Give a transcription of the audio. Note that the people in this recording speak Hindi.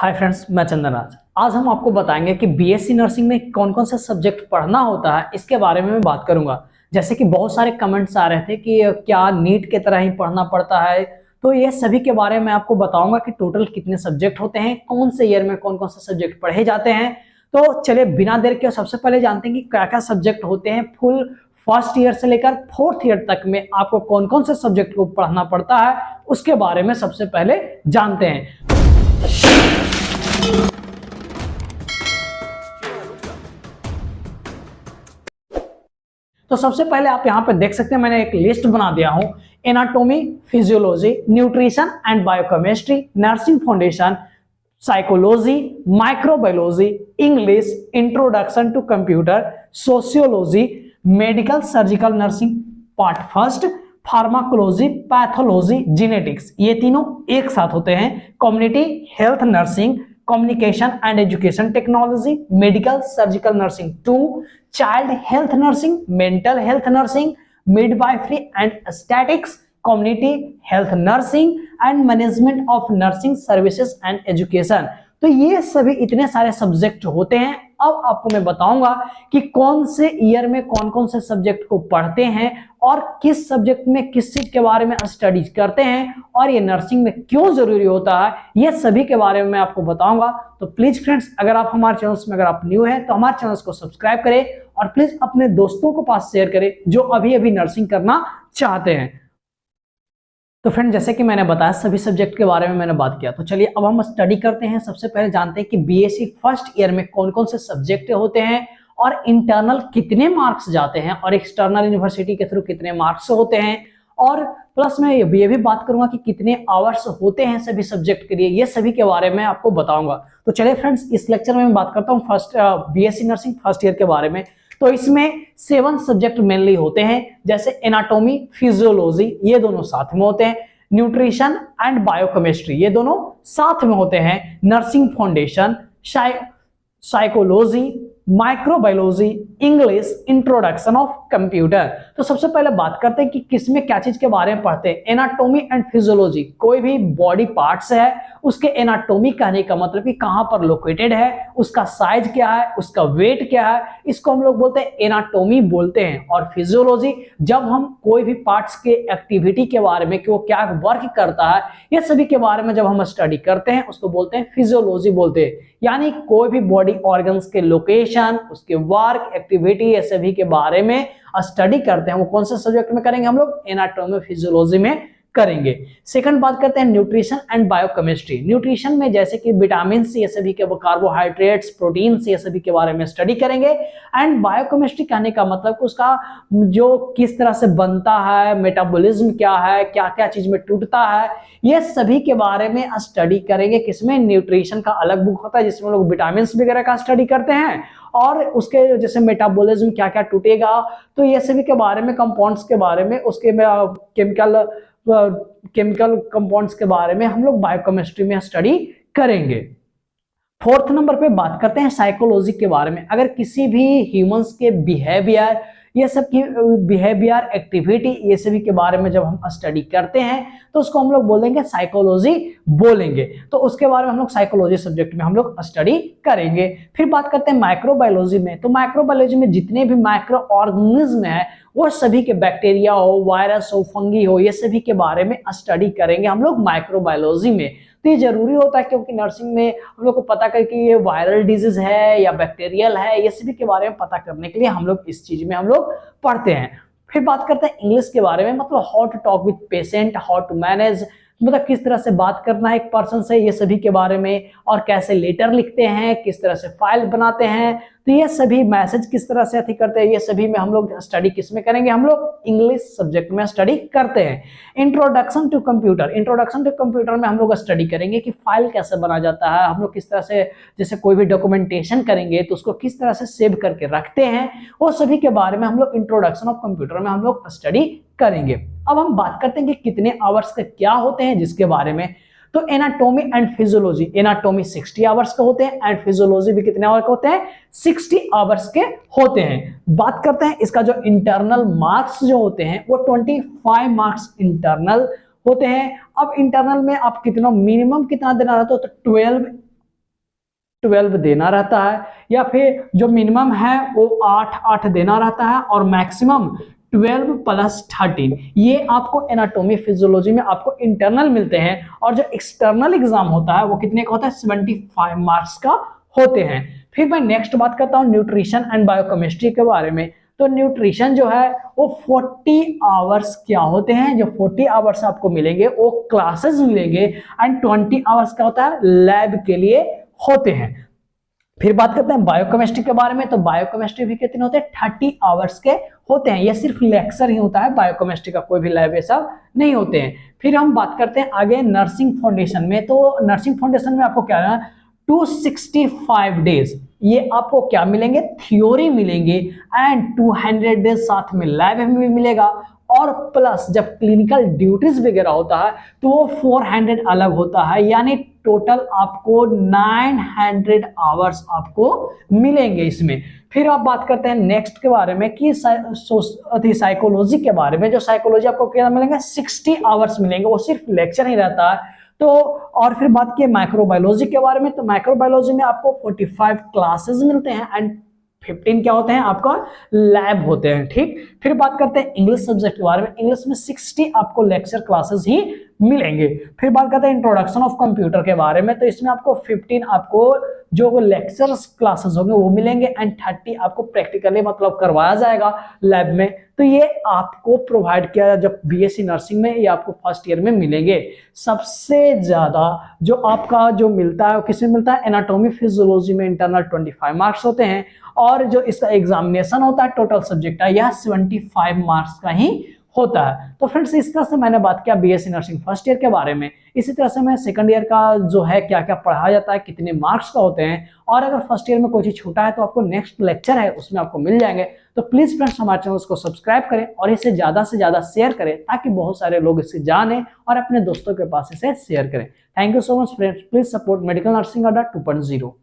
हाय फ्रेंड्स, मैं चंदन राज। आज हम आपको बताएंगे कि बीएससी नर्सिंग में कौन कौन सा सब्जेक्ट पढ़ना होता है, इसके बारे में मैं बात करूंगा। जैसे कि बहुत सारे कमेंट्स आ रहे थे कि क्या नीट के तरह ही पढ़ना पड़ता है, तो ये सभी के बारे में आपको बताऊंगा कि टोटल कितने सब्जेक्ट होते हैं, कौन से ईयर में कौन कौन से सब्जेक्ट पढ़े जाते हैं। तो चलिए बिना देर के सबसे पहले जानते हैं कि क्या क्या सब्जेक्ट होते हैं। फुल फर्स्ट ईयर से लेकर फोर्थ ईयर तक में आपको कौन कौन से सब्जेक्ट को पढ़ना पड़ता है, उसके बारे में सबसे पहले जानते हैं। तो सबसे पहले आप यहां पे देख सकते हैं, मैंने एक लिस्ट बना दिया हूं। Anatomy, physiology, nutrition and biochemistry, nursing foundation, psychology, microbiology, English, introduction to computer, sociology, medical surgical nursing part first, pharmacology, pathology, genetics, ये तीनों एक साथ होते हैं। Community health nursing, communication and education technology, medical surgical nursing 2, child health nursing, mental health nursing, midwifery and statics, community health nursing and management of nursing services and education. तो ये सभी इतने सारे सब्जेक्ट होते हैं। अब आपको मैं बताऊंगा कि कौन से ईयर में कौन कौन से सब्जेक्ट को पढ़ते हैं और किस सब्जेक्ट में किस चीज के बारे में स्टडी करते हैं और ये नर्सिंग में क्यों जरूरी होता है, ये सभी के बारे में मैं आपको बताऊंगा। तो प्लीज फ्रेंड्स, अगर आप हमारे चैनल में अगर आप न्यू हैं तो हमारे चैनल को सब्सक्राइब करें और प्लीज अपने दोस्तों को पास शेयर करें जो अभी अभी नर्सिंग करना चाहते हैं। तो फ्रेंड, जैसे कि मैंने बताया सभी सब्जेक्ट के बारे में मैंने बात किया, तो चलिए अब हम स्टडी करते हैं। सबसे पहले जानते हैं कि बीएससी फर्स्ट ईयर में कौन कौन से सब्जेक्ट होते हैं और इंटरनल कितने मार्क्स जाते हैं और एक्सटर्नल यूनिवर्सिटी के थ्रू कितने मार्क्स होते हैं, और प्लस मैं ये भी बात करूंगा कि कितने आवर्स होते हैं सभी सब्जेक्ट के लिए। ये सभी के बारे में आपको बताऊंगा। तो चलिए फ्रेंड्स, इस लेक्चर में मैं बात करता हूँ first BSc nursing first year के बारे में। तो इसमें 7 सब्जेक्ट मेनली होते हैं, जैसे एनाटॉमी, फिजियोलॉजी, ये दोनों साथ में होते हैं। न्यूट्रिशन एंड बायोकेमिस्ट्री, ये दोनों साथ में होते हैं। Nursing foundation, psychology, microbiology, English, introduction of computer. तो सबसे पहले बात करते हैं कि किसमें क्या चीज के बारे में पढ़ते हैं। एनाटॉमी एंड फिजियोलॉजी, कोई भी बॉडी पार्ट्स है उसके एनाटॉमी कहने का मतलब कि कहां पर लोकेटेड है, उसका साइज क्या है, उसका वेट क्या है, इसको हम लोग बोलते हैं एनाटॉमी बोलते हैं। और फिजियोलॉजी, जब हम कोई भी पार्ट्स के एक्टिविटी के बारे में कि वो क्या वर्क करता है, ये सभी के बारे में जब हम स्टडी करते हैं उसको बोलते हैं फिजियोलॉजी बोलते हैं। यानी कोई भी बॉडी ऑर्गन्स के लोकेशन, उसके वर्क, एक्टिविटी, ये सभी के बारे में स्टडी करते हैं। वो कौन से सब्जेक्ट में करेंगे हम लोग? एनाटॉमी फिजियोलॉजी में करेंगे। सेकंड बात करते हैं न्यूट्रिशन एंड बायोकेमिस्ट्री। न्यूट्रिशन में जैसे कि विटामिन, ये सभी के, कार्बोहाइड्रेट्स, प्रोटीन, ये सभी के बारे में स्टडी करेंगे। एंड बायोकेमिस्ट्री कहने का मतलब कि उसका जो किस तरह से बनता है, मेटाबॉलिज्म क्या है, क्या क्या चीज में टूटता है, ये सभी के बारे में स्टडी करेंगे। किसमें? न्यूट्रिशन का अलग बुक होता है जिसमें लोग विटामिन वगैरह का स्टडी करते हैं, और उसके जैसे मेटाबॉलिज्म क्या क्या टूटेगा, तो ये सभी के बारे में, कंपाउंड्स के बारे में, उसके केमिकल कंपाउंड्स के बारे में हम लोग बायोकेमिस्ट्री में स्टडी करेंगे। फोर्थ नंबर पे बात करते हैं साइकोलॉजी के बारे में। अगर किसी भी ह्यूमंस के बिहेवियर, ये सब की बिहेवियर, एक्टिविटी, ये सभी के बारे में जब हम स्टडी करते हैं तो उसको हम लोग बोलेंगे साइकोलॉजी बोलेंगे। तो उसके बारे में हम लोग साइकोलॉजी सब्जेक्ट में हम लोग स्टडी करेंगे। फिर बात करते हैं माइक्रोबायोलॉजी में। तो माइक्रोबायोलॉजी में जितने भी माइक्रो ऑर्गेनिज्म है, वो सभी के, बैक्टीरिया हो, वायरस हो, फंगी हो, ये सभी के बारे में स्टडी करेंगे हम लोग माइक्रोबायोलॉजी में। तो ये जरूरी होता है क्योंकि नर्सिंग में हम लोग को पता कर कि ये वायरल डिजीज है या बैक्टीरियल है, ये सभी के बारे में पता करने के लिए हम लोग इस चीज में हम लोग पढ़ते हैं। फिर बात करते हैं इंग्लिश के बारे में। मतलब how to talk with patient, how to manage, मतलब किस तरह से बात करना है एक पर्सन से, ये सभी के बारे में, और कैसे लेटर लिखते हैं, किस तरह से फाइल बनाते हैं, तो ये सभी मैसेज किस तरह से अथी करते हैं, ये सभी में हम लोग स्टडी किसमें करेंगे? हम लोग इंग्लिश सब्जेक्ट में स्टडी करते हैं। Introduction to computer, introduction to computer में हम लोग स्टडी करेंगे कि फाइल कैसे बना जाता है, हम लोग किस तरह से, जैसे कोई भी डॉक्यूमेंटेशन करेंगे तो उसको किस तरह से सेव करके रखते हैं, वो सभी के बारे में हम लोग इंट्रोडक्शन ऑफ कंप्यूटर में हम लोग स्टडी करेंगे। अब हम बात करते हैं कि कितने आवर्स के क्या होते हैं जिसके बारे में। तो anatomy and physiology, anatomy 60 hours के होते हैं एंड फिजियोलॉजी भी कितने आवर के होते हैं? 60 आवर्स के होते हैं। बात करते हैं इसका जो इंटरनल मार्क्स जो होते हैं वो 25 मार्क्स इंटरनल होते हैं। अब इंटरनल में आप कितना मिनिमम कितना देना रहता है? तो 12 12 देना रहता है, या फिर जो मिनिमम है वो 8 देना रहता है, और मैक्सिमम 12 + 13। ये आपको एनाटॉमी फिजियोलॉजी में आपको इंटरनल मिलते हैं। और जो एक्सटर्नल एग्जाम होता है वो कितने का होता है, 75 मार्क्स का होते हैं। फिर मैं नेक्स्ट बात करता हूँ न्यूट्रिशन एंड बायोकेमिस्ट्री के बारे में। तो न्यूट्रिशन जो है वो 40 आवर्स क्या होते हैं, जो 40 आवर्स आपको मिलेंगे वो क्लासेस मिलेंगे, एंड 20 आवर्स का होता है लैब के लिए होते हैं। फिर बात करते हैं बायोकेमिस्ट्री के बारे में। तो बायोकेमिस्ट्री भी कितने होते हैं, 30 आवर्स के होते हैं। ये सिर्फ लेक्चर ही होता है, बायोकेमिस्ट्री का कोई भी लैब ये सब नहीं होते हैं। फिर हम बात करते हैं आगे नर्सिंग फाउंडेशन में। तो नर्सिंग फाउंडेशन में आपको क्या है, 265 डेज ये आपको क्या मिलेंगे, थ्योरी मिलेंगे, एंड 200 डेज साथ में लैब में मिलेगा, और प्लस जब क्लिनिकल ड्यूटीज वगैरह होता है तो वो 400 अलग होता है, यानी टोटल आपको 900 आवर्स आपको मिलेंगे इसमें। फिर आप बात करते हैं नेक्स्ट के बारे में कि साइकोलॉजी के बारे में। जो साइकोलॉजी आपको क्या मिलेंगे, 60 आवर्स मिलेंगे, वो सिर्फ लेक्चर ही रहता है। तो और फिर बात की माइक्रोबायोलॉजी के बारे में। तो माइक्रोबायोलॉजी में आपको 45 क्लासेस मिलते हैं, एंड 15 क्या होते हैं आपका लैब होते हैं। ठीक, फिर बात करते हैं इंग्लिश सब्जेक्ट के बारे में। इंग्लिश में 60 आपको लेक्चर क्लासेस ही मिलेंगे। फिर बात करते हैं इंट्रोडक्शन ऑफ कंप्यूटर के बारे में। तो इसमें आपको 15 आपको जो लेक्चर्स क्लासेस होंगे वो मिलेंगे, एंड 30 आपको प्रैक्टिकली मतलब करवाया जाएगा लैब में। तो ये आपको प्रोवाइड किया जब बीएससी नर्सिंग में, ये आपको फर्स्ट ईयर में मिलेंगे। सबसे ज्यादा जो आपका जो मिलता है वो किसमें मिलता है, एनाटॉमी फिजियोलॉजी में इंटरनल 25 मार्क्स होते हैं, और जो इसका एग्जामिनेशन होता है टोटल सब्जेक्ट का यह 75 मार्क्स का ही होता है। तो फ्रेंड्स इस तरह से मैंने बात किया बीएससी नर्सिंग फर्स्ट ईयर के बारे में। इसी तरह से मैं सेकंड ईयर का जो है क्या क्या पढ़ाया जाता है, कितने मार्क्स का होते हैं, और अगर फर्स्ट ईयर में कोई चीज छूटा है तो आपको नेक्स्ट लेक्चर है उसमें आपको मिल जाएंगे। तो प्लीज फ्रेंड्स हमारे चैनल को सब्सक्राइब करें और इसे ज्यादा से ज्यादा शेयर करें, ताकि बहुत सारे लोग इसे जाने और अपने दोस्तों के पास इसे शेयर करें। Thank you so much friends, please support medical nursing अड्डा 2.0।